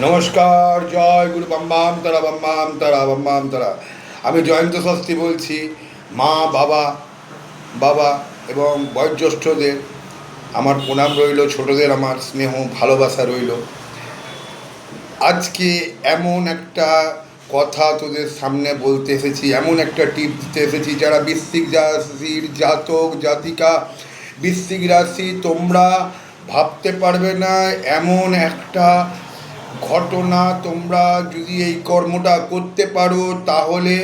নমস্কার, জয় গুরু বাম্বাম তারা বাম্বাম তারা বাম্বাম তারা। আমি জয়ন্ত শাস্ত্রী বলছি। মা, বাবা বাবা এবং বয়োজ্যেষ্ঠদের আমার প্রণাম রইল, ছোটদের আমার স্নেহ ভালোবাসা রইল। আজকে এমন একটা কথা তোদের সামনে বলতে এসেছি, এমন একটা টিপ দিতে এসেছি যারা বৃশ্চিক রাশির জাতক জাতিকা। বৃশ্চিক রাশি, তোমরা ভাবতে পারবে না এমন একটা ঘটনা। তোমরা যদি এই কর্মটা করতে পারো তাহলে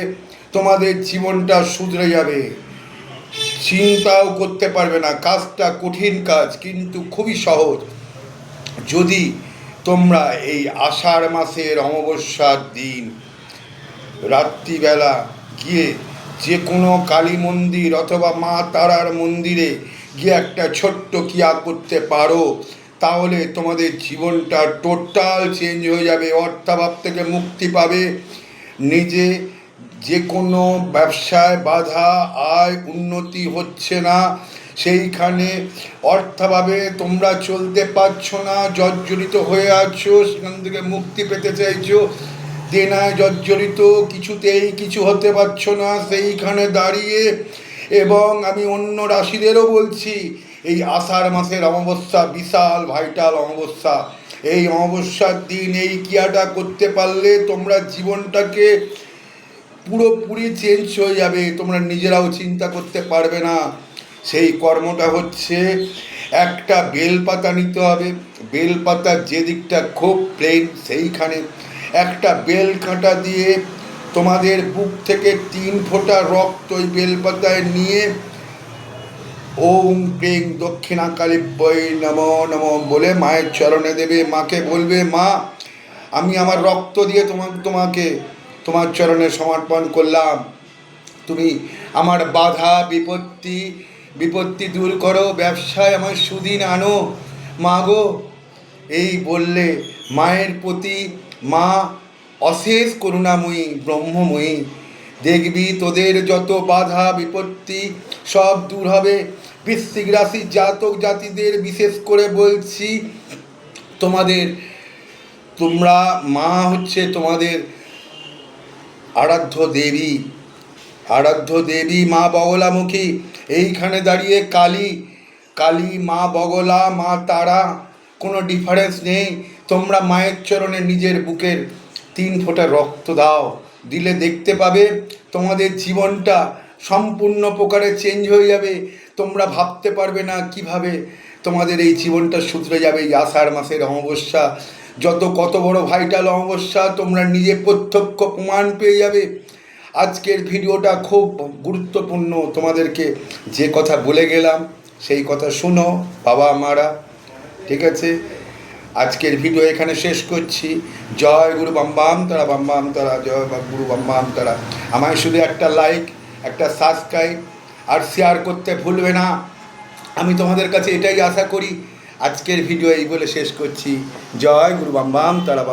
তোমাদের জীবনটা শুধরে যাবে। চিন্তাও করতে পারবে না, কাজটা কঠিন কাজ কিন্তু খুবই সহজ। যদি তোমরা এই আষাঢ় মাসের অমাবস্যার দিন রাত্রিবেলা গিয়ে যে কোনো কালী মন্দির অথবা মা তারার মন্দিরে গিয়ে একটা ছোট্ট ক্রিয়া করতে পারো, তাহলে তোমাদের জীবনটা টোটাল চেঞ্জ হয়ে যাবে। অর্থাভাব থেকে মুক্তি পাবে। নিজে যে কোনো ব্যবসায় বাধা, আয় উন্নতি হচ্ছে না, সেইখানে অর্থাভাবে তোমরা চলতে পারছো না, জর্জরিত হয়ে আছো, সেখান থেকে মুক্তি পেতে চাইছো, দেনায় জর্জরিত, কিছুতেই কিছু হতে পারছো না, সেইখানে দাঁড়িয়ে। এবং আমি অন্য রাশিদেরও বলছি, এই আষাঢ় মাসের অমাবস্যা বিশাল ভাইটাল অমাবস্যা। এই অমাবস্যার দিন এই ক্রিয়াটা করতে পারলে তোমরা জীবনটাকে পুরোপুরি চেঞ্জ হয়ে যাবে। তোমরা নিজেরাও চিন্তা করতে পারবে না। সেই কর্মটা হচ্ছে, একটা বেলপাতা নিতে হবে। বেলপাতার যে দিকটা খুব প্লেন, সেইখানে একটা বেল কাঁটা দিয়ে তোমাদের বুক থেকে 3 ফোঁটা রক্ত ওই বেলপাতায় নিয়ে ওম ক্রিং দক্ষিণাকালীব্যই নমো নমো বলে মায়ের চরণে দেবে। মাকে বলবে, মা, আমি আমার রক্ত দিয়ে তোমাকে তোমার চরণে সমর্পণ করলাম। তুমি আমার বাধা বিপত্তি দূর করো, ব্যবসায় আমার সুদিন আনো মা গো। এই বললে মায়ের প্রতি মা অশেষ করুণাময়ী, ব্রহ্মময়ী। দেখবি তোদের যত বাধা বিপত্তি সব দূর হবে। বৃশ্চিক রাশির জাতক জাতিদের বিশেষ করে বলছি, তোমরা মা হচ্ছে তোমাদের আরাধ্য দেবী মা বগলামুখী। এইখানে দাঁড়িয়ে কালী মা বগলা মা তারা, কোনো ডিফারেন্স নেই। তোমরা মায়ের চরণে নিজের বুকের 3 ফোঁটা রক্ত দাও, দিলে দেখতে পাবে তোমাদের জীবনটা সম্পূর্ণ প্রকারে চেঞ্জ হয়ে যাবে। তোমরা ভাবতে পারবে না কিভাবে তোমাদের এই জীবনটা শুধরে যাবে। এই আষাঢ় মাসের অমাবস্যা কত বড় ভাইটাল অমাবস্যা, তোমরা নিজে প্রত্যক্ষ প্রমাণ পেয়ে যাবে। আজকের ভিডিওটা খুব গুরুত্বপূর্ণ। তোমাদেরকে যে কথা বলে গেলাম সেই কথা শুনো বাবা মারা, ঠিক আছে? আজকের ভিডিও এখানে শেষ করছি। জয় গুরু বাম্বাম তারা, জয় গুরু বাম্বাম তারা। আমায় শুধু একটা লাইক, একটা সাবস্ক্রাইব আর শেয়ার করতে ভুলবে না। আমি তোমাদের কাছে এটাই আশা করি। আজকের ভিডিও এই বলে শেষ করছি। জয় গুরু বাম্বাম তারা।